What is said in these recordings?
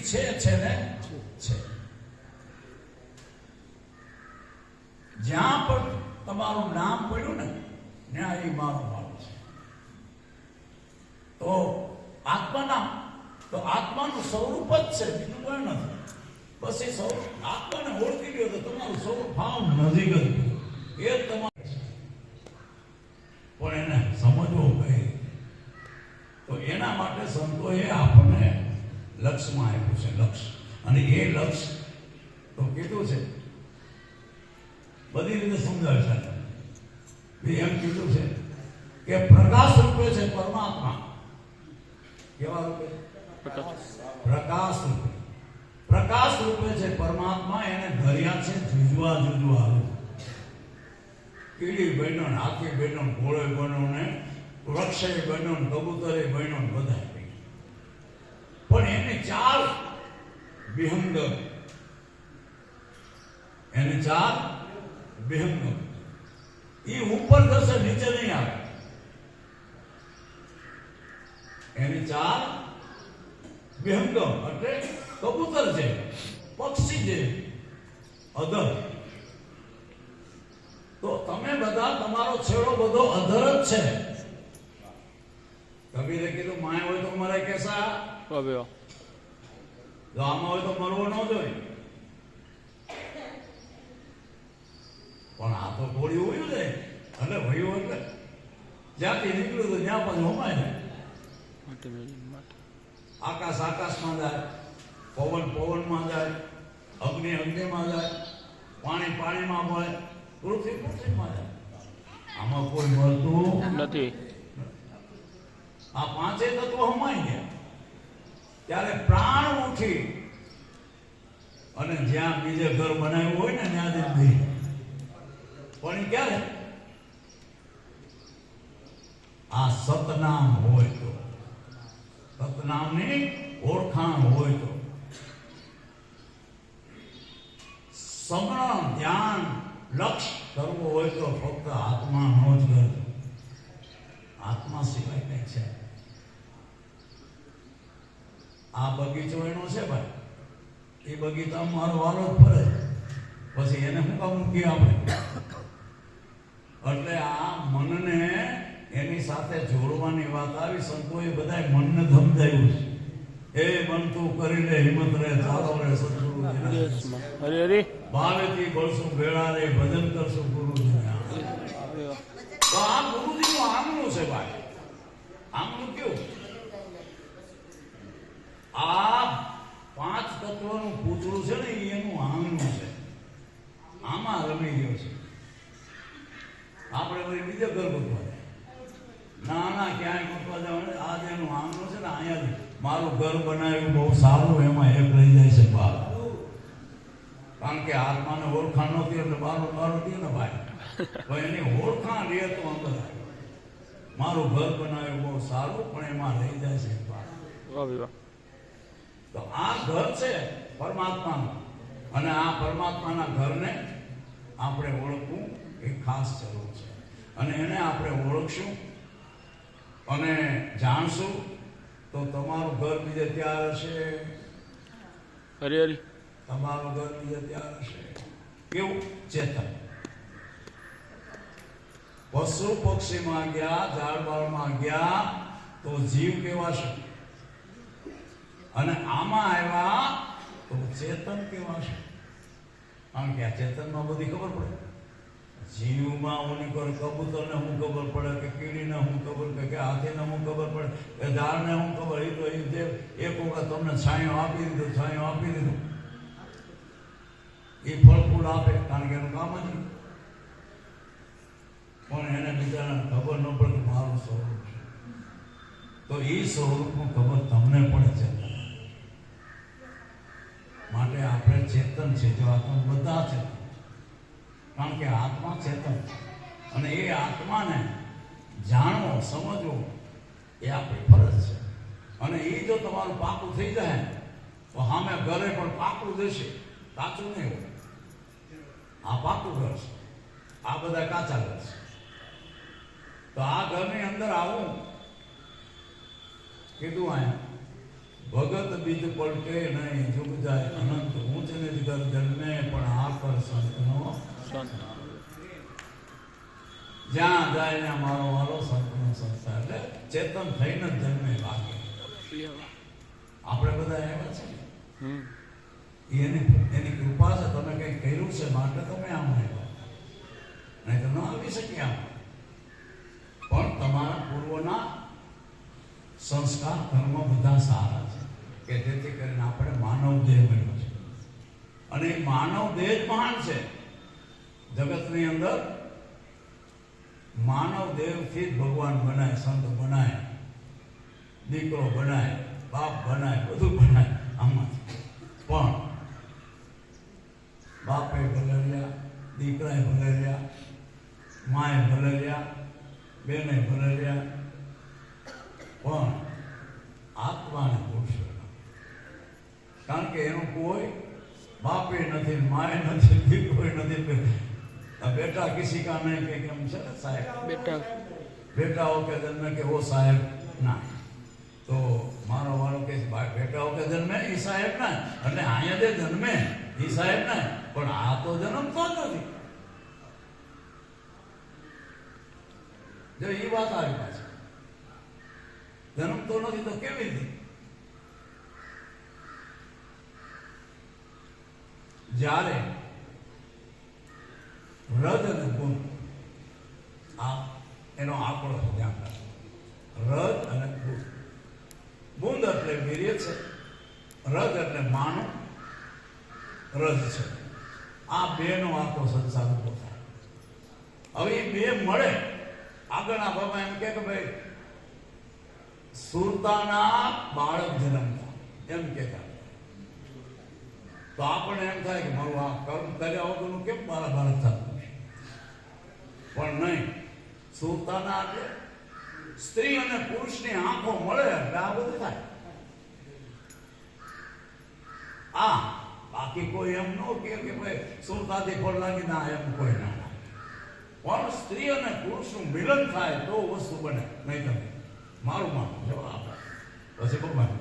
છે ને છે. જ્યાં પણ તમારું નામ પડ્યું ને ત્યાં એ મારો વાળો છે. તો આત્માનું સ્વરૂપ જ છે, બીજું કોઈ નથી. બસ એ સ્વરૂપ આત્માને ઓળખી ગયો તો તમારું સ્વરૂપ ભાવ નજીક જ એ જ તમારે. પણ એને સમજવું કઈ, તો એના માટે સંતોએ આપણને લક્ષ્યમાં આપ્યું છે, લક્ષ્ય. અને એ લક્ષ્ય તો કીધું છે, બધી રીતે સમજાવે છે. એમ કીધું છે કે પ્રકાશ રૂપે છે પરમાત્મા. કેવા રૂપે? પ્રકાશ રૂપે. પ્રકાશ રૂપે છે પરમાત્મા. એને ધર્યા છે જુજવા કીડી બહેનો, હાથી બહેનો, ઘોડે બહેનો ને વૃક્ષે બહેનો, કબૂતરે બહેનો, બધા. પણ એને ચાર વિહંગ, એને ચાર વિહંગ. એ ઉપર જશે, નીચે નહીં આવે. એની ચાર વિહંગ એટલે કબૂતર છે, પક્ષી છે, અધર. તો તમે બધા, તમારો છેડો બધો અધર જ છે. કબીરે કીધું માય હોય તો મરે કેસા, જો આમાં હોય તો મરવો ન જોઈએ. પણ આ તો ગોળી હોય ને, એટલે ભયું એટલે જ્યાંથી નીકળ્યું તો જ્યાં પછી હોમાય ને. આકાશ આકાશમાં જાય, પવન પવનમાં જાય, અગ્નિ અગ્નિમાં જાય, પાણી પાણીમાં મળે, પૃથ્વી પૃથ્વીમાં જાય. આમાં કોઈ મળતું નથી. આ પાંચે તત્વો હમાઈ ગયા ત્યારે પ્રાણ ઉઠી અને જ્યાં બીજે ઘર બનાવ્યું હોય ને ત્યાં જ. પણ ક્યારે? આ સતનામ હોય તો, સતનામની ઓળખાણ હોય તો, સમરણ ધ્યાન લક્ષ્ય કરવું હોય તો ફક્ત આત્માનો જ કરજો. આત્મા સિવાય કઈ છે? આ બગીચો એનો છે ભાઈ, એ બગીચામાં મારો વાલો જ ફરે, પછી એને શું કામ મૂકીએ આપણે? એટલે આ મનને એની સાથે જોડવાની વાત આવી. સંતોએ બધા મનને સમજાવ્યું છે. એ મન તું કરી લે, હિંમત રે, ચાલો રે સદગુરુ ભાવેથી બળશું ભેળા રે, ભજન કરશું ગુરુજી. તો આ ગુરુજીનું આંગણું છે ભાઈ. આંગણું કેવું? આ પાંચ તત્વનું પૂતળું છે ને, એનું આંગણું છે. આમાં રમી ગયો છે. આપણે વળી બીજે ઘર ગોતવા ના ક્યાંય ગોતવા જવાનું. આ જેનું આંગણું છે ને, અહીંયા મારું ઘર બનાવ્યું બહુ સારું, એમાં એક રહી જાય છે બાર. કારણ કે આત્માને ઓળખાણ નહોતી એટલે બારું બારું દે ને ભાઈ. તો એની ઓળખાણ રહે તો અંદર મારું ઘર બનાવ્યું બહુ સારું, પણ એમાં રહી જાય છે બાર. તો આ ઘર છે પરમાત્માનું, અને આ પરમાત્માના ઘરને આપણે ઓળખવું એ ખાસ જરૂર છે. અને એને આપણે ઓળખશું અને જાણશું તો તમારું ઘર બીજે ત્યાં હશે. તમારું ઘર બીજે ત્યાં હશે. કેવું? ચેતન. પશુ પક્ષીમાં ગયા, ઝાડબાળમાં ગયા તો જીવ કેવાશે, અને આમાં આવ્યા તો ચેતન કેવાશે. કારણ કે આ ચેતનમાં બધી ખબર પડે. જીવમાં ઓની પર કબૂતરને હું ખબર પડે, કે કીડીને હું ખબર પડે, કે હાથીને હું ખબર પડે, કે ઝાડને હું ખબર. એ તો એ જે એક વખત તમને છાંયો આપી દીધું, છાંયો આપી દીધું, એ ફળ ફૂલ આપે, કારણ કે એનું કામ જ નહીં. પણ એને બીજાને ખબર ન પડે કે મારું સ્વરૂપ છે. તો એ સ્વરૂપનું ખબર તમને પડે છે. માટે આપણે ચેતન છે. જો આત્મા બધા છે, કારણ કે આત્મા ચેતન, અને એ આત્માને જાણવો, સમજવો એ આપણી ફરજ છે. અને એ જો તમારું પાકું થઈ જાય તો સામે ઘરે પણ પાકું દેશે, કાચું નહીં હોય. આ પાકું ઘર છે, આ બધા કાચા ઘર છે. તો આ ઘરની અંદર આવું કીધું, અહીંયા ભગત બીજ પલટે નહીં, જુગ જાય અનંત, ઊંચ નિજ ઘર જન્મે પણ આકર સંતનો જ્યાં જાય ત્યાં મારો વાલો સંતનો સંસાર. એટલે ચેતન થઈને જ જન્મે બાકી આપણે બધા એવા છે. એની કૃપા છે. તમે કંઈક કર્યું છે માટે તમે આમ આવ્યા, નહીં તો ન આવી શક્યા આમ. પણ તમારા પૂર્વના સંસ્કાર કર્મ બધા સારા છે કે જેથી કરીને આપણે માનવ દેહ મળ્યો છે. અને એ માનવ દેહ જ મહાન છે જગતની અંદર. માનવ દેહથી જ ભગવાન બનાય, સંત બનાય, દીકરો બનાય, બાપ બનાય, બધું બનાય આમાંથી. પણ બાપે ભલેર્યા, દીકરાએ ભલેર્યા, માએ ભલેર્યા, બેને ભલેર્યા, પણ આત્માને ભૂલશો. કારણ કે એનું કોઈ બાપે નથી, માએ નથી, દીકરોય નથી. बेटा किसी का नहीं के हम चले साहेब, बेटा हो के जन्म के वो साहेब ना, तो मारो वालों के बेटा हो के जन्म ई साहेब ना, એટલે આયા જે જન્મે ઈ સાહેબ ના, પણ આ તો જન્મ તો જ નથી. જો ઈ વાત આવી પાછી, જન્મ તો નથી તો કેવી રીતે? જ્યારે રજ અને ગુણ, આ એનો આંકડો છે, ધ્યાન રાખો. રજ અને ગુણ. ગુંદ એટલે વીર્ય છે, રજ એટલે માનું, રજ છે. આ બેનો આખો સંસાર ઉભો થાય. હવે એ બે મળે, આગળના બાબા એમ કે ભાઈ સુરતાના બાળક જન્મતા એમ કહેતા. તો આપણને એમ થાય કે મારું આ કર્મ કર્યા વગરનું કેમ મારા બાળક થતું? પણ નહીં, સુરતાના એટલે સ્ત્રી અને પુરુષની આંખો મળે એટલે આ બધું થાય. આ બાકી કોઈ એમ ન કે ભાઈ સુરતાથી ફળ લાગી ના, એમ કોઈ ના. પણ સ્ત્રી અને પુરુષનું મિલન થાય તો વસ્તુ બને. નહીં તમે મારું માનું જવાબ આપે પછી ભગવાન.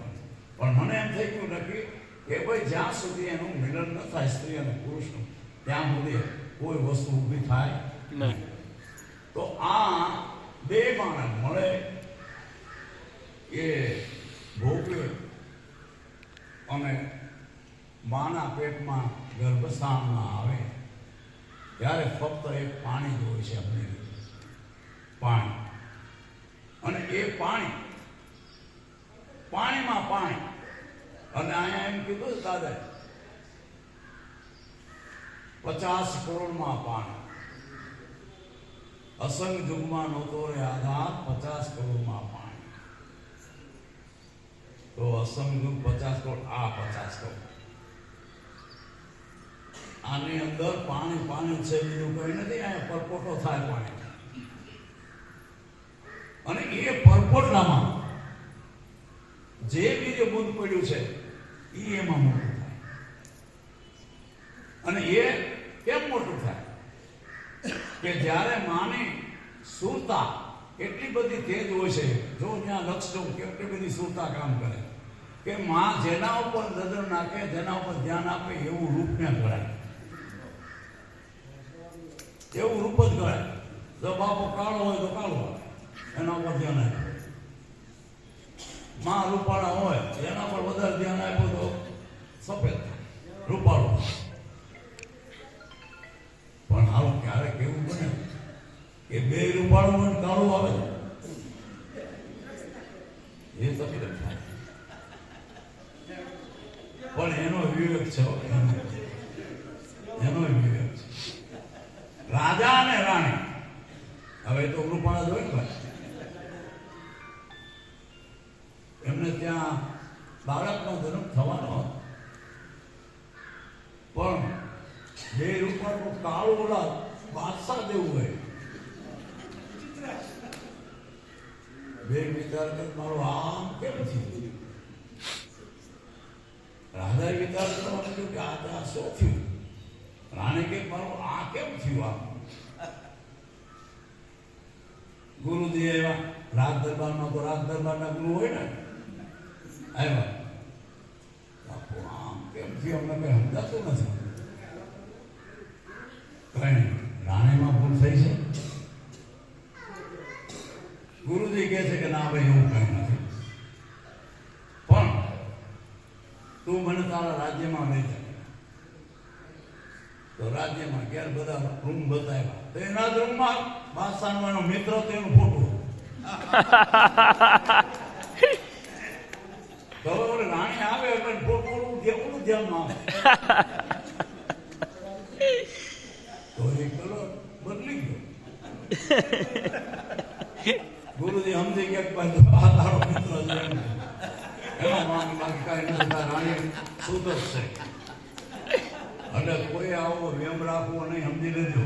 પણ મને એમ થઈ ગયું નક્કી કે ભાઈ જ્યાં સુધી એનું મિલન ન થાય સ્ત્રી અને પુરુષનું, ત્યાં સુધી કોઈ વસ્તુ ઊભી થાય નહીં. તો આ બે માણસ મળે એ ભોગવે અને માના પેટમાં ગર્ભસ્થાનમાં આવે ત્યારે ફક્ત એક પાણી જ હોય છે, અમને પાણી. અને એ પાણીમાં પાણી. અને અહીંયા એમ કીધું દાદા 50 કરોડમાં પાણી. અસંગ યુગમાં નહોતો રે આધાર, 50 કરોડમાં પાણી. તો અસંગ યુગ 50 કરોડ, આ 50 કરોડ. આની અંદર પાણી પાણી છે, બીજું કઈ નથી. અહીંયા પરપોટો થાય પાણી. અને એ પરપોટલામાં જે વીર્ય બુંદ પડ્યું છે એ એમાં મોટું થાય. અને એ કેમ મોટું થાય? કે જ્યારે માની સુરતા એટલી બધી તેજ હોય છે, જો ત્યાં લક્ષ જો કેટલી બધી સુરતા કામ કરે કે માં જેના ઉપર નજર નાખે, જેના ઉપર ધ્યાન આપે એવું રૂપને ગણાય, એવું રૂપ જ ગણાય. જો બાપો કાળો હોય તો કાળો હોય, એના ઉપર ધ્યાન આપે. માં રૂપાળા હોય એના પર વધારે ધ્યાન આપ્યું તો સફેદ રૂપાળો. પણ હાલ ક્યારેક એવું બને કે બે રૂપાળો હોય કાળું આવે, એ તકલીફ થાય. પણ એનો વિવેક છે, એનો વિવેક છે. રાજા અને રાણી હવે તો રૂપાળા જ હોય ને ભાઈ, એમને ત્યાં બાળકનો જન્મ થવાનો હતો. પણ બે રૂપાળું કાળું ઓલા બાદશાહ જેવું હોય. બે વિચાર કરે મારું આમ કેમ થયું? રાજા વિચાર કરવા માંડ્યું કે આ શું થયું? રાણી કે મારું આ કેમ થયું? આમ ગુરુજી આવ્યા રાજ દરબારમાં, તો રાજ દરબારના ગુરુ હોય ને, આવ્યા પછી અમને કઈ સમજાતું નથી. કઈ રાણીમાં ભૂલ થઈ છે. ગુરુજી કહે છે કે ના ભાઈ એવું કઈ નથી, પણ તું મને તારા રાજ્યમાં લઈ જાય. તો રાજ્યમાં ઘેર બધા રૂમ બતાવ્યા, તો એના જ રૂમમાં બાદશાહનો મિત્ર તેનું ફોટો. તો હવે રાણી આવે એટલે ફોટોનું કેવું ધ્યાનમાં આવે, તો એ કલર બદલી ગયો. ગુરુજી સમજી ગયા બાજુ આ તારો મિત્ર છે, એનો માંગ બાકી કાંઈ નથી, રાણી સુધર છે. એટલે કોઈ આવો વેમ રાખવો નહીં, સમજી લેજો.